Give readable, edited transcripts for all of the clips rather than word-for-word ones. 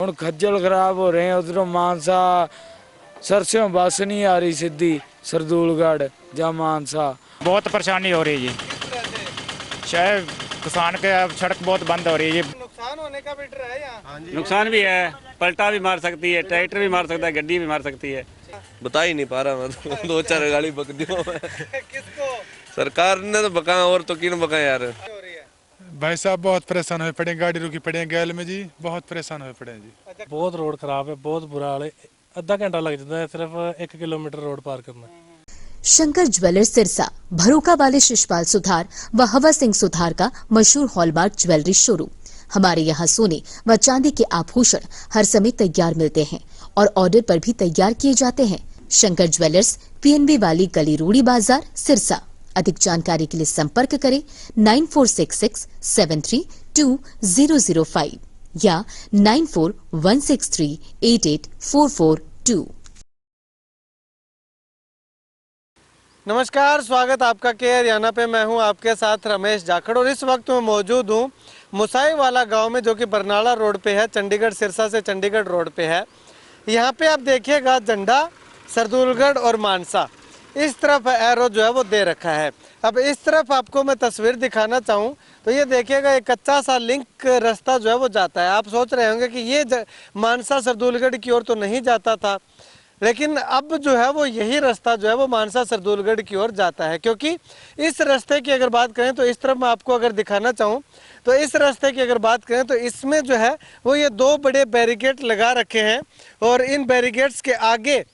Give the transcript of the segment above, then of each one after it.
ਹੁਣ खज्जल खराब हो रहे हैं। उधरों मानसा सरसों बस नहीं आ रही सीधी सरदूलगढ़ या मानसा। बहुत परेशानी हो रही है जी। शायद किसान के अब सड़क बहुत बंद हो रही है। नुकसान होने का भी डर है यहाँ। हाँ जी, नुकसान भी है, पलटा भी मार सकती है, ट्रैक्टर भी मार सकता है, गड्डी भी मार सकती है। बता ही नहीं पा रहा मैं तो। दो चार गाड़ी बक दियो किसको? सरकार ने तो बका, और तो किन बका यार। भाई साहब बहुत परेशान हुए पड़े, गाड़ी रुकी पड़े गैल में जी, बहुत परेशान हुए पड़े जी। बहुत रोड खराब है, बहुत बुरा हाल है। आधा घंटा लग जाता है सिर्फ 1 किलोमीटर रोड पार करना। शंकर ज्वेलर्स सिरसा भरोका वाले शिशपाल सुथार व हवा सिंह सुथार का मशहूर हॉलमार्क ज्वेलरी शोरूम। हमारे यहाँ सोने व चांदी के आभूषण हर समय तैयार मिलते हैं और ऑर्डर पर भी तैयार किए जाते हैं। शंकर ज्वेलर्स PNB वाली गली रूड़ी बाजार सिरसा। अधिक जानकारी के लिए संपर्क करें 9466732005 या 9416388442। नमस्कार, स्वागत आपका के हरियाणा पे। मैं हूं आपके साथ रमेश जाखड़ और इस वक्त मैं मौजूद हूं मुसाई वाला गांव में, जो कि बरनाला रोड पे है, चंडीगढ़ सिरसा से चंडीगढ़ रोड पे है। यहां पे आप देखिएगा झंडा सरदूलगढ़ और मानसा, इस तरफ एरो जो है वो दे रखा है। अब इस तरफ आपको मैं तस्वीर दिखाना चाहूँ तो ये देखिएगा, एक कच्चा सा लिंक रास्ता जो है वो जाता है। आप सोच रहे होंगे कि ये मानसा सरदूलगढ़ की ओर तो नहीं जाता था, लेकिन अब जो है वो यही रास्ता जो है वो मानसा सरदूलगढ़ की ओर जाता है। क्योंकि इस रास्ते की अगर बात करें तो इस तरफ मैं आपको अगर दिखाना चाहूँ तो इस रास्ते की अगर बात करें तो इसमें जो है वो ये 2 बड़े बैरिकेड लगा रखे हैं और इन बैरिकेड्स के आगे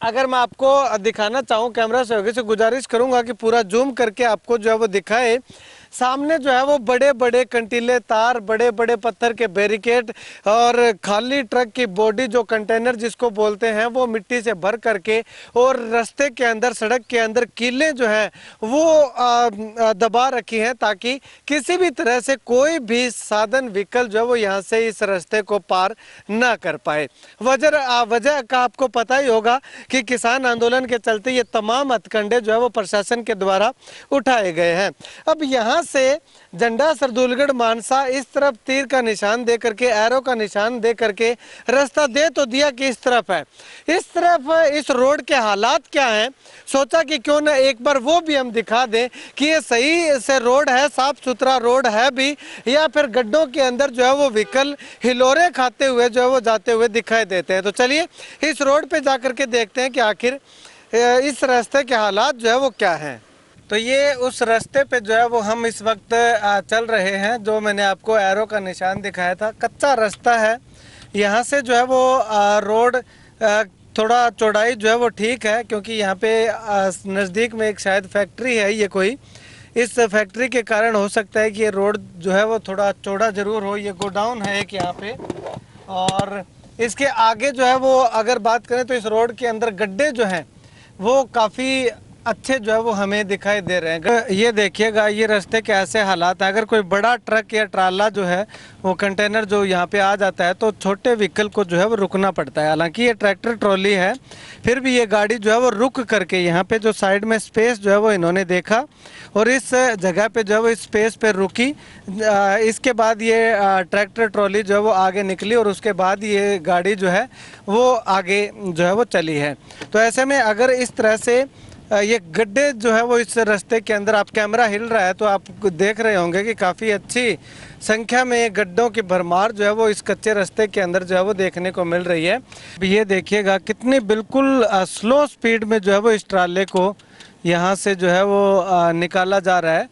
अगर मैं आपको दिखाना चाहूँ, कैमरा सहयोगी से गुजारिश करूँगा कि पूरा जूम करके आपको जो है वो दिखाए। सामने जो है वो बड़े बड़े कंटीले तार, बड़े बड़े पत्थर के बैरिकेड और खाली ट्रक की बॉडी, जो कंटेनर जिसको बोलते हैं, वो मिट्टी से भर करके और रास्ते के अंदर, सड़क के अंदर कीलें जो है वो दबा रखी हैं ताकि किसी भी तरह से कोई भी साधन व्हीकल जो है वो यहाँ से इस रास्ते को पार ना कर पाए। वजह का आपको पता ही होगा कि किसान आंदोलन के चलते ये तमाम हथकंडे जो है वो प्रशासन के द्वारा उठाए गए हैं। अब यहाँ से झंडा सरदूलगढ़ मानसा इस तरफ तीर का निशान दे करके, एरो का निशान दे करके रास्ता दे तो दिया कि इस तरफ है। इस तरफ इस रोड के हालात क्या हैं, सोचा कि क्यों ना एक बार वो भी हम दिखा दें कि ये सही से रोड है, साफ सुथरा रोड है भी, या फिर गड्ढों के अंदर जो है वो व्हीकल हिलोरे खाते हुए जो है वो जाते हुए दिखाई देते हैं। तो चलिए इस रोड पे जा करके देखते हैं कि आखिर इस रास्ते के हालात जो है वो क्या हैं। तो ये उस रास्ते पे जो है वो हम इस वक्त चल रहे हैं, जो मैंने आपको एरो का निशान दिखाया था। कच्चा रास्ता है, यहाँ से जो है वो रोड थोड़ा चौड़ाई जो है वो ठीक है, क्योंकि यहाँ पे नज़दीक में एक शायद फैक्ट्री है ये कोई, इस फैक्ट्री के कारण हो सकता है कि ये रोड जो है वो थोड़ा चौड़ा ज़रूर हो। ये गोडाउन है एक यहाँ पे, और इसके आगे जो है वो अगर बात करें तो इस रोड के अंदर गड्ढे जो हैं वो काफ़ी अच्छे जो है वो हमें दिखाई दे रहे हैं। ये देखिएगा, ये रास्ते के ऐसे हालात हैं। अगर कोई बड़ा ट्रक या ट्राला जो है वो कंटेनर जो यहाँ पे आ जाता है तो छोटे व्हीकल को जो है वो रुकना पड़ता है। हालांकि ये ट्रैक्टर ट्रॉली है, फिर भी ये गाड़ी जो है वो रुक करके यहाँ पे जो साइड में स्पेस जो है वो इन्होंने देखा और इस जगह पे जो है वो इस स्पेस पे रुकी। इसके बाद ये ट्रैक्टर ट्रॉली जो है वो आगे निकली और उसके बाद ये गाड़ी जो है वो आगे जो है वो चली है। तो ऐसे में अगर इस तरह से ये गड्ढे जो है वो इस रास्ते के अंदर, आप कैमरा हिल रहा है तो आप देख रहे होंगे कि काफ़ी अच्छी संख्या में गड्ढों की भरमार जो है वो इस कच्चे रास्ते के अंदर जो है वो देखने को मिल रही है। ये देखिएगा कितनी बिल्कुल स्लो स्पीड में जो है वो इस ट्राले को यहाँ से जो है वो निकाला जा रहा है,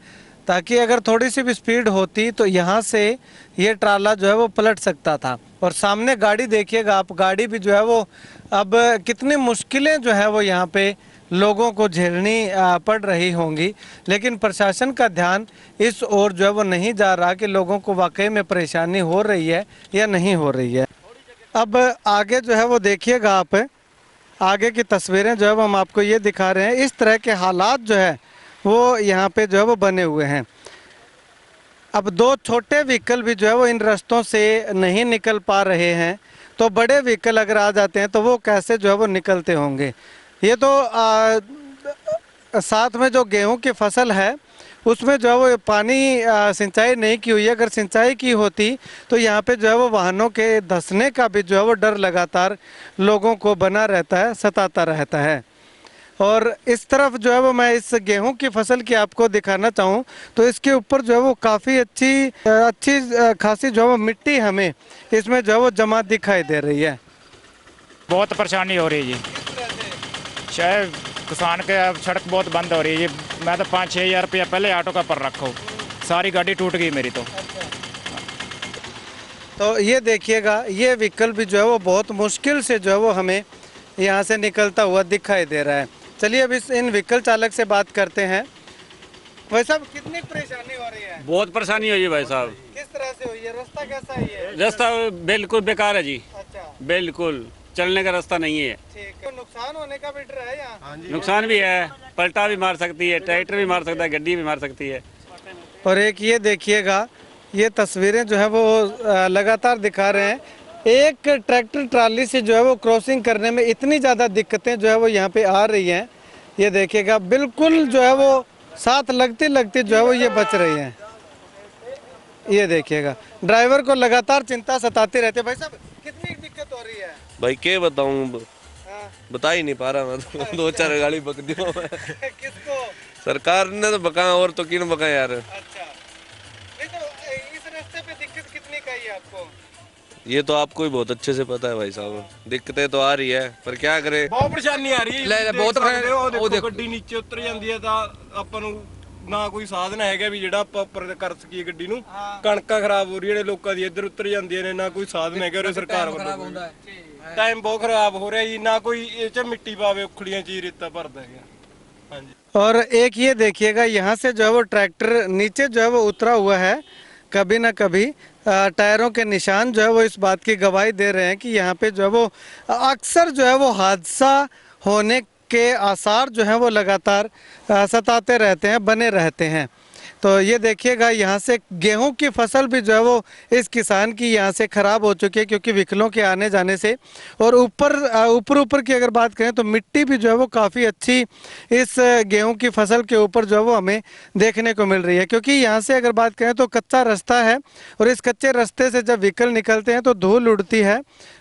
ताकि अगर थोड़ी सी भी स्पीड होती तो यहाँ से ये ट्राला जो है वो पलट सकता था। और सामने गाड़ी देखिएगा आप, गाड़ी भी जो है वो अब कितनी मुश्किलें जो है वो यहाँ पे लोगों को झेलनी पड़ रही होंगी, लेकिन प्रशासन का ध्यान इस ओर जो है वो नहीं जा रहा कि लोगों को वाकई में परेशानी हो रही है या नहीं हो रही है। अब आगे जो है वो देखिएगा आप, आगे की तस्वीरें जो है वो हम आपको ये दिखा रहे हैं। इस तरह के हालात जो है वो यहाँ पे जो है वो बने हुए हैं। अब 2 छोटे व्हीकल भी जो है वो इन रास्तों से नहीं निकल पा रहे हैं, तो बड़े व्हीकल अगर आ जाते हैं तो वो कैसे जो है वो निकलते होंगे। ये तो साथ में जो गेहूं की फसल है उसमें जो है वो पानी सिंचाई नहीं की हुई है। अगर सिंचाई की होती तो यहाँ पे जो है वो वाहनों के धंसने का भी जो है वो डर लगातार लोगों को बना रहता है, सताता रहता है। और इस तरफ जो है वो मैं इस गेहूं की फसल की आपको दिखाना चाहूँ तो इसके ऊपर जो है वो काफ़ी अच्छी खासी जो है वो मिट्टी हमें इसमें जो है वो जमा दिखाई दे रही है। बहुत परेशानी हो रही है जी। शायद किसान के अब सड़क बहुत बंद हो रही है जी। मैं तो 5-6 हज़ार रुपया पहले ऑटो का पर रखा हूँ, सारी गाड़ी टूट गई मेरी तो ये देखिएगा, ये व्हीकल भी जो है वो बहुत मुश्किल से जो है वो हमें यहाँ से निकलता हुआ दिखाई दे रहा है। चलिए अब इन व्हीकल चालक से बात करते हैं। भाई साहब, कितनी परेशानी हो रही है? बहुत परेशानी हुई है भाई साहब। किस तरह से हुई है? रास्ता कैसा है ये? रास्ता बिल्कुल बेकार है जी। अच्छा, बिल्कुल चलने का रास्ता नहीं है। ठीक है। नुकसान होने का भी डर है यहाँ? नुकसान भी है, पलटा भी मार सकती है, ट्रैक्टर भी मार सकता है, गड्डी भी मार सकती है। और एक ये देखिएगा, ये तस्वीरें जो है वो लगातार दिखा रहे हैं। एक ट्रैक्टर ट्राली से जो है वो क्रॉसिंग करने में इतनी ज़्यादा दिक्कतें जो है वो यहाँ पे आ रही हैं। ये देखिएगा, बिल्कुल जो है वो साथ लगते लगते जो है वो ये बच रही हैं। ये देखिएगा, ड्राइवर को लगातार चिंता सताती रहती है। भाई साहब, कितनी दिक्कत हो रही है? भाई क्या बताऊँ, बता ही नहीं पा रहा मैं तो 2-4 गाड़ी बक दियो किसको? सरकार ने तो बका, और तो किन बका यार। अच्छा, नहीं तो इस रास्ते पे दिक्कत कितनी का है आपको? ये तो आपको ही बहुत अच्छे से पता है भाई साहब। दिक्कतें तो आ रही है, पर क्या करे। ਬਹੁਤ ਪਰੇਸ਼ਾਨੀ ਆ ਰਹੀ ਹੈ ਬਹੁਤ ਉਹ ਦੇਖੋ ਗੱਡੀ ਨੀਚੇ ਉਤਰ ਜਾਂਦੀ ਹੈ ਤਾਂ ਆਪਾਂ ਨੂੰ ਨਾ ਕੋਈ ਸਾਧਨ ਹੈਗਾ ਵੀ ਜਿਹੜਾ ਆਪਾਂ ਉੱਪਰ ਕਰ ਸਕੀਏ ਗੱਡੀ ਨੂੰ। ਕਣਕਾਂ ਖਰਾਬ ਹੋ ਰਹੀਆਂ ਨੇ ਲੋਕਾਂ ਦੀ, ਇੱਧਰ ਉਤਰ ਜਾਂਦੀਆਂ ਨੇ, ਨਾ ਕੋਈ ਸਾਧਨ ਹੈਗਾ ਉਰੇ ਸਰਕਾਰ ਵੱਲੋਂ। ਟਾਈਮ ਬਹੁਤ ਖਰਾਬ ਹੋ ਰਿਹਾ ਜੀ, ਨਾ ਕੋਈ ਇਹ ਚ ਮਿੱਟੀ ਪਾਵੇ ਉਖਲੀਆਂ ਚ ਰੇਤਾ ਭਰਦਾ ਹੈਗਾ। ਹਾਂਜੀ। और एक ये देखिएगा, यहाँ से जो है वो ट्रैक्टर नीचे जो है वो उतरा हुआ है। कभी ना कभी टायरों के निशान जो है वो इस बात की गवाही दे रहे हैं कि यहाँ पे जो है वो अक्सर जो है वो हादसा होने के आसार जो हैं वो लगातार सताते रहते हैं, बने रहते हैं। तो ये देखिएगा, यहाँ से गेहूं की फसल भी जो है वो इस किसान की यहाँ से ख़राब हो चुकी है क्योंकि व्हीकलों के आने जाने से। और ऊपर की अगर बात करें तो मिट्टी भी जो है वो काफ़ी अच्छी इस गेहूं की फसल के ऊपर जो है वो हमें देखने को मिल रही है। क्योंकि यहाँ से अगर बात करें तो कच्चा रास्ता है और इस कच्चे रास्ते से जब व्हीकल निकलते हैं तो धूल उड़ती है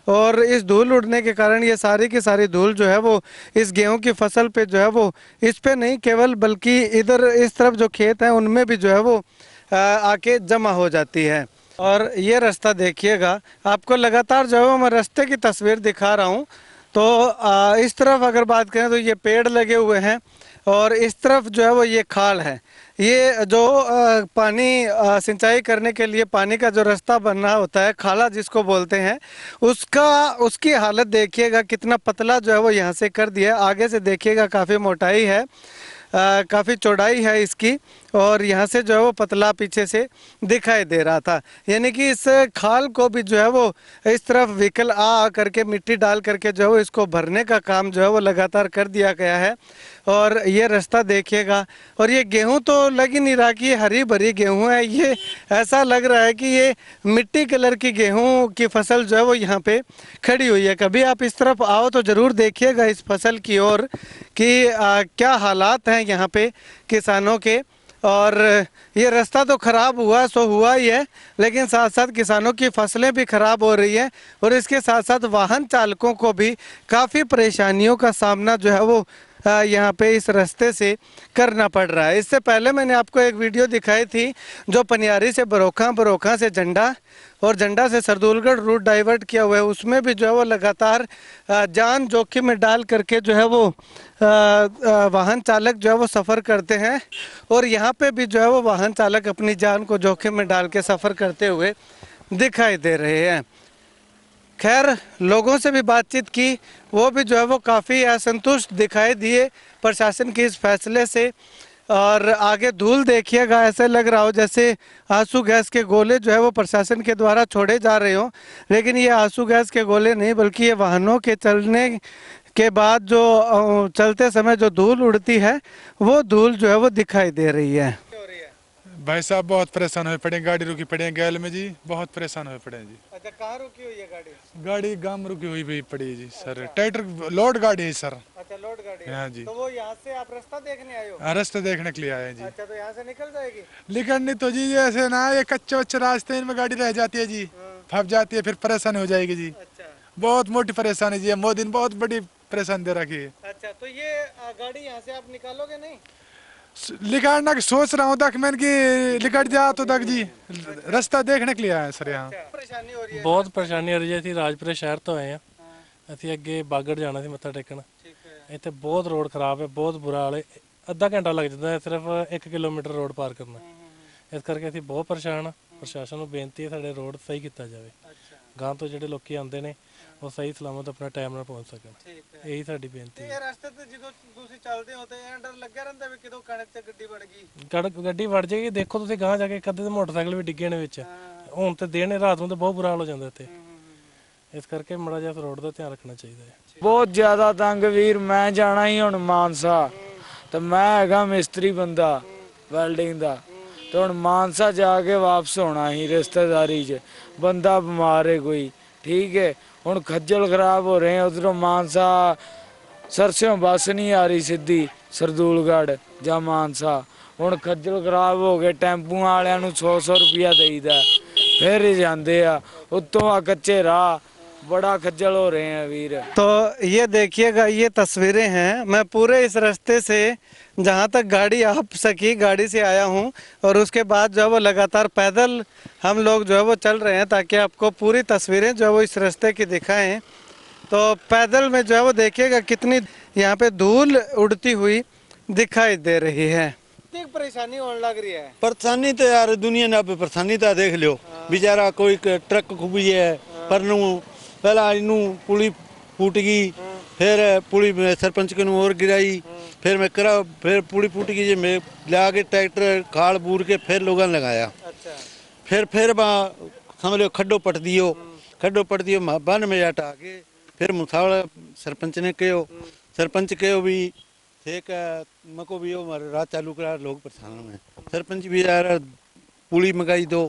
और इस धूल उड़ने के कारण ये सारी की सारी धूल जो है वो इस गेहूं की फसल पे जो है वो इस पे नहीं केवल बल्कि इधर इस तरफ जो खेत हैं उनमें भी जो है वो आके जमा हो जाती है। और ये रास्ता देखिएगा, आपको लगातार जो है वो मैं रास्ते की तस्वीर दिखा रहा हूँ। तो इस तरफ अगर बात करें तो ये पेड़ लगे हुए हैं और इस तरफ जो है वो ये खाल है। ये जो पानी सिंचाई करने के लिए पानी का जो रास्ता बनना होता है, खाला जिसको बोलते हैं, उसकी हालत देखिएगा कितना पतला जो है वो यहाँ से कर दिया। आगे से देखिएगा काफ़ी मोटाई है, काफ़ी चौड़ाई है इसकी और यहाँ से जो है वो पतला पीछे से दिखाई दे रहा था। यानी कि इस खाल को भी जो है वो इस तरफ व्हीकल आ करके मिट्टी डाल करके जो है वो इसको भरने का काम जो है वो लगातार कर दिया गया है। और ये रास्ता देखिएगा, और ये गेहूं तो लग ही नहीं रहा कि ये हरी भरी गेहूं है। ये ऐसा लग रहा है कि ये मिट्टी कलर की गेहूं की फसल जो है वो यहाँ पे खड़ी हुई है। कभी आप इस तरफ आओ तो ज़रूर देखिएगा इस फसल की ओर कि क्या हालात हैं यहाँ पे किसानों के। और ये रास्ता तो ख़राब हुआ सो हुआ ही है, लेकिन साथ साथ किसानों की फसलें भी ख़राब हो रही हैं और इसके साथ साथ वाहन चालकों को भी काफ़ी परेशानियों का सामना जो है वो यहाँ पे इस रास्ते से करना पड़ रहा है। इससे पहले मैंने आपको एक वीडियो दिखाई थी जो पनियारी से बरोखा, बरोखा से झंडा और झंडा से सरदूलगढ़ रूट डाइवर्ट किया हुआ है। उसमें भी जो है वो लगातार जान जोखिम में डाल करके जो है वो वाहन चालक जो है वो सफ़र करते हैं और यहाँ पे भी जो है वो वाहन चालक अपनी जान को जोखिम में डाल के सफ़र करते हुए दिखाई दे रहे हैं। खैर, लोगों से भी बातचीत की, वो भी जो है वो काफ़ी असंतुष्ट दिखाई दिए प्रशासन के इस फैसले से। और आगे धूल देखिएगा, ऐसे लग रहा हो जैसे आंसू गैस के गोले जो है वो प्रशासन के द्वारा छोड़े जा रहे हों, लेकिन ये आंसू गैस के गोले नहीं बल्कि ये वाहनों के चलने के बाद जो चलते समय जो धूल उड़ती है वो धूल जो है वो दिखाई दे रही है। भाई साहब बहुत परेशान हुए पड़े, गाड़ी रुकी पड़ी है गैल में जी, बहुत परेशान हुए पड़े हैं जी। अच्छा, कहाँ रुकी हुई है गाड़ी? गाड़ी गांव में रुकी हुई भी पड़ी है जी सर। ट्रैक्टर लोड गाड़ी है सर। अच्छा, लोड गाड़ी हाँ जी। तो वो यहाँ से आप रास्ता देखने आए हो? रास्ते देखने के लिए आए हैं जी। अच्छा, तो यहाँ से निकल जाएगी? लेकिन नहीं तो जी ऐसे ना, ये कच्चे वच्चे रास्ते इनमें गाड़ी रह जाती है जी, फंस जाती है, फिर परेशानी हो जाएगी जी। अच्छा बहुत मोटी परेशानी जी, मोदी ने बहुत बड़ी परेशानी दे रखी है। अच्छा, तो ये गाड़ी यहाँ से आप निकालोगे नहीं? लिकाड़ना की सोच रहा हूँ तक मैंने की लिकट जा तो तक जी, रास्ता देखने के लिए आए हैं सर यहाँ। परेशानी हो रही है? ਬਹੁਤ ਪਰੇਸ਼ਾਨੀ ਆ ਰਹੀ ਹੈ। ਅਸੀਂ ਰਾਜਪੁਰੇ ਸ਼ਹਿਰ ਤੋਂ ਆਏ ਆ। ਅਸੀਂ ਅੱਗੇ ਬਾਗੜ ਜਾਣਾ ਸੀ ਮੱਥਾ ਟੇਕਣ। ठीक है। ਇੱਥੇ ਬਹੁਤ ਰੋਡ ਖਰਾਬ ਹੈ, ਬਹੁਤ ਬੁਰਾ ਹਾਲ ਹੈ। ਅੱਧਾ ਘੰਟਾ ਲੱਗ ਜਾਂਦਾ ਹੈ ਸਿਰਫ 1 ਕਿਲੋਮੀਟਰ ਰੋਡ ਪਾਰ ਕਰਨਾ। ਇਸ ਕਰਕੇ ਅਸੀਂ ਬਹੁਤ ਪਰੇਸ਼ਾਨ ਆ। ਪ੍ਰਸ਼ਾਸਨ ਨੂੰ ਬੇਨਤੀ ਹੈ ਸਾਡੇ ਰੋਡ ਸਹੀ ਕੀਤਾ ਜਾਵੇ। ਗਾਂ ਤੋਂ ਜਿਹੜੇ ਲੋਕੀ ਆਉਂਦੇ ਨੇ ਉਹ ਸਹੀ ਸਲਾਮਤ ਆਪਣਾ ਟਾਈਮ ਨਾਲ ਪਹੁੰਚ ਸਕਣ। ठीक है। ਇਹੀ ਸਾਡੀ ਬੇਨਤੀ ਇਹ ਹੈ। ਰਸਤੇ ਤੇ ਜਦੋਂ ਤੁਸੀਂ ਚੱਲਦੇ ਹੋ ਤੇ ਇਹ ਡਰ ਲੱਗਿਆ ਰਹਿੰਦਾ ਵੀ ਕਿਦੋਂ ਕਣਕ ਤੇ ਗੱਡੀ ਵੜ ਗਈ? ਗੱਡੀ ਵੜ ਜਾਏਗੀ। ਦੇਖੋ ਤੁਸੀਂ ਗਾਂ ਜਾ ਕੇ ਕਦੇ ਤੇ ਮੋਟਰਸਾਈਕਲ ਵੀ ਡਿੱਗੇ ਨੇ ਵਿੱਚ। ਹੁਣ ਤੇ ਦਿਨ ਰਾਤ ਨੂੰ ਤੇ ਬਹੁਤ ਬੁਰਾ ਹਾਲ ਹੋ ਜਾਂਦਾ ਇੱਥੇ। ਇਸ ਕਰਕੇ ਮਾੜਾ ਜਿਹਾ ਰੋਡ ਦਾ ਧਿਆਨ ਰੱਖਣਾ ਚਾਹੀਦਾ ਹੈ। ਬਹੁਤ ਜ਼ਿਆਦਾ ਤੰਗ ਵੀਰ, ਮੈਂ ਜਾਣਾ ਹੀ ਹੁਣ ਮਾਨਸਾ, ਤੇ ਮੈਂ ਹੈਗਾ ਮਿਸਤਰੀ ਬੰਦਾ ਵੈਲਡਿੰਗ ਦਾ, ਤੇ ਹੁਣ ਮਾਨਸਾ ਜਾ ਕੇ ਵਾਪਸ ਹੋਣਾ ਹੀ ਰਿਸ਼ਤੇਦਾਰੀ 'ਚ, ਬੰਦਾ ਬਿਮਾਰ ਹੈ ਕੋਈ, ਠੀਕ ਹੈ। ਹੁਣ ਖੱਜਲ ਖਰਾਬ ਹੋ ਰਹੇ, ਉਧਰੋਂ ਮਾਨਸਾ ਸਰਸਿਓਂ ਬੱਸ ਨਹੀਂ ਆ ਰਹੀ ਸਿੱਧੀ ਸਰਦੂਲਗੜ੍ਹ ਜਾਂ ਮਾਨਸਾ। ਹੁਣ ਖੱਜਲ ਖਰਾਬ ਹੋ ਗਏ, ਟੈਂਪੂਆਂ ਵਾਲਿਆਂ ਨੂੰ 100-100 ਰੁਪਇਆ ਦੇਈਦਾ, ਫਿਰ ਹੀ ਜਾਂਦੇ ਆ। ਉੱਤੋਂ ਆ ਕੱਚੇ ਰਾਹ, बड़ा खज्जल हो रहे हैं वीर। तो ये देखिएगा, ये तस्वीरें हैं। मैं पूरे इस रास्ते से जहाँ तक गाड़ी आ सकी गाड़ी से आया हूँ, और उसके बाद जो है वो लगातार पैदल हम लोग जो है वो चल रहे हैं ताकि आपको पूरी तस्वीरें जो है वो इस रास्ते की दिखाएं। तो पैदल में जो है वो देखिएगा कितनी यहाँ पे धूल उड़ती हुई दिखाई दे रही है। कितनी परेशानी होने लग रही है? परेशानी तो यार दुनिया ने अब परेशानी तो देख लो, बेचारा कोई ट्रक खुबी है पर पहला इनू पुली फूट गई, फिर पुली सरपंच के और गिराई, फिर मैं करा, फिर पुली फूट गई, मैं लिया के ट्रैक्टर खाल बूर के फिर लोगों ने लगाया। अच्छा। फिर समझ लो खड्डो पट दियो, बन में हटा के फिर मुसावड़ा सरपंच ने कहो, सरपंच कहो भी ठीक है मको भी राह चालू करा, लोग परेशान में। सरपंच भी यार पुली मंगाई दो,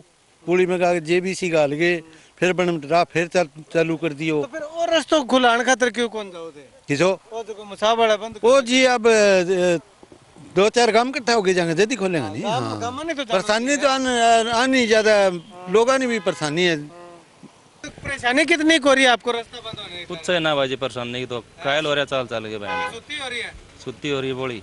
पुली मंगा के JBC गाल के फिर बन राह फिर चालू कर दियो। तो फिर और रास्तों खुलाने खातिर क्यों कौन जाओ थे? किसो वो जो मुसावड़ा बंद ओ जी अब 2-4 गांव इकट्ठा हो गए जाएंगे, जल्दी खोलेंगे नहीं। हाँ। परेशानी तो आनी ज्यादा, लोगों ने भी परेशानी है। परेशानी कितनी हो रही है आपको रास्ता बंद होने की? कुछ से ना भाई परेशानी तो कायल हो रहा चाल चाल के बहन, सुत्ती हो रही है? सुत्ती हो रही है बोली।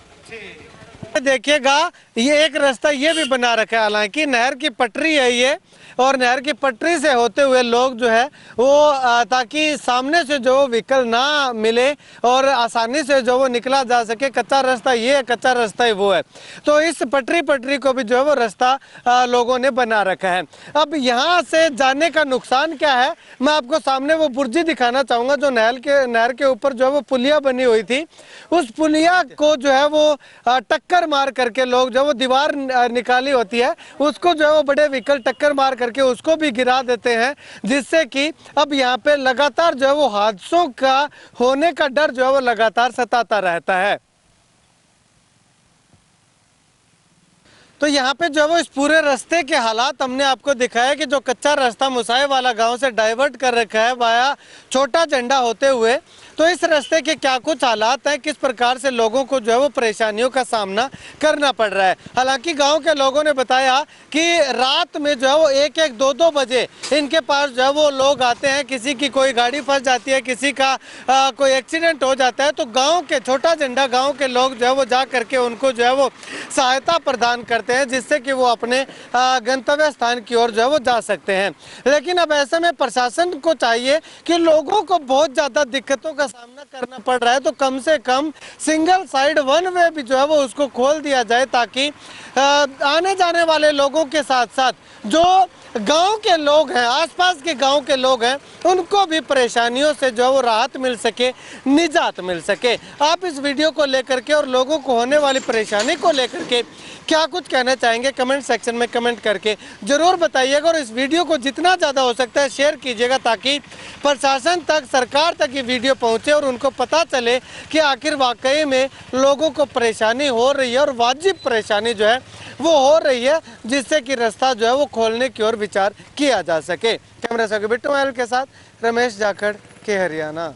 देखिएगा ये एक रास्ता ये भी बना रखा है, हालांकि नहर की पटरी है ये, और नहर की पटरी से होते हुए लोग जो है वो ताकि सामने से जो व्हीकल ना मिले और आसानी से जो वो निकला जा सके, कच्चा रास्ता ये है, कच्चा रास्ता ही वो है। तो इस पटरी को भी जो है वो रास्ता लोगों ने बना रखा है। अब यहाँ से जाने का नुकसान क्या है, मैं आपको सामने वो बुर्जी दिखाना चाहूँगा जो नहर के ऊपर जो है वो पुलिया बनी हुई थी। उस पुलिया को जो है वो टक्कर मार करके लोग जो वो दीवार निकाली होती है उसको जो है वो बड़े व्हीकल टक्कर मार करके उसको भी गिरा देते हैं, जिससे कि अब यहाँ पे लगातार जो है वो हादसों का होने का डर जो है वो लगातार सताता रहता है। तो यहाँ पे जो है वो इस पूरे रास्ते के हालात हमने आपको दिखाया कि जो कच्चा रास्ता मुसाई वाला गांव से डाइवर्ट कर रखा है वाया छोटा झंडा होते हुए, तो इस रास्ते के क्या कुछ हालात हैं, किस प्रकार से लोगों को जो है वो परेशानियों का सामना करना पड़ रहा है। हालांकि गांव के लोगों ने बताया कि रात में जो है वो 1-1, 2-2 बजे इनके पास जो है वो लोग आते हैं, किसी की कोई गाड़ी फंस जाती है, किसी का कोई एक्सीडेंट हो जाता है, तो गाँव के छोटा झंडा गाँव के लोग जो है वो जा करके उनको जो है वो सहायता प्रदान करते हैं, जिससे कि वो अपने गंतव्य स्थान की ओर जो है वो जा सकते हैं। लेकिन अब ऐसे में प्रशासन को चाहिए कि लोगों को बहुत ज़्यादा दिक्कतों का सामना करना पड़ रहा है, तो कम से कम सिंगल साइड वन वे भी जो है वो उसको खोल दिया जाए, ताकि आने जाने वाले लोगों के साथ साथ जो गांव के लोग हैं, आसपास के गांव के लोग हैं, उनको भी परेशानियों से जो है वो राहत मिल सके, निजात मिल सके। आप इस वीडियो को लेकर के और लोगों को होने वाली परेशानी को लेकर के क्या कुछ कहना चाहेंगे, कमेंट सेक्शन में कमेंट करके ज़रूर बताइएगा। और इस वीडियो को जितना ज़्यादा हो सकता है शेयर कीजिएगा, ताकि प्रशासन तक, सरकार तक ये वीडियो पहुँचे और उनको पता चले कि आखिर वाकई में लोगों को परेशानी हो रही है और वाजिब परेशानी जो है वो हो रही है, जिससे कि रास्ता जो है वो खोलने की ओर विचार किया जा सके। कैमरा से बिट्टू महल के साथ रमेश जाखड़ के हरियाणा।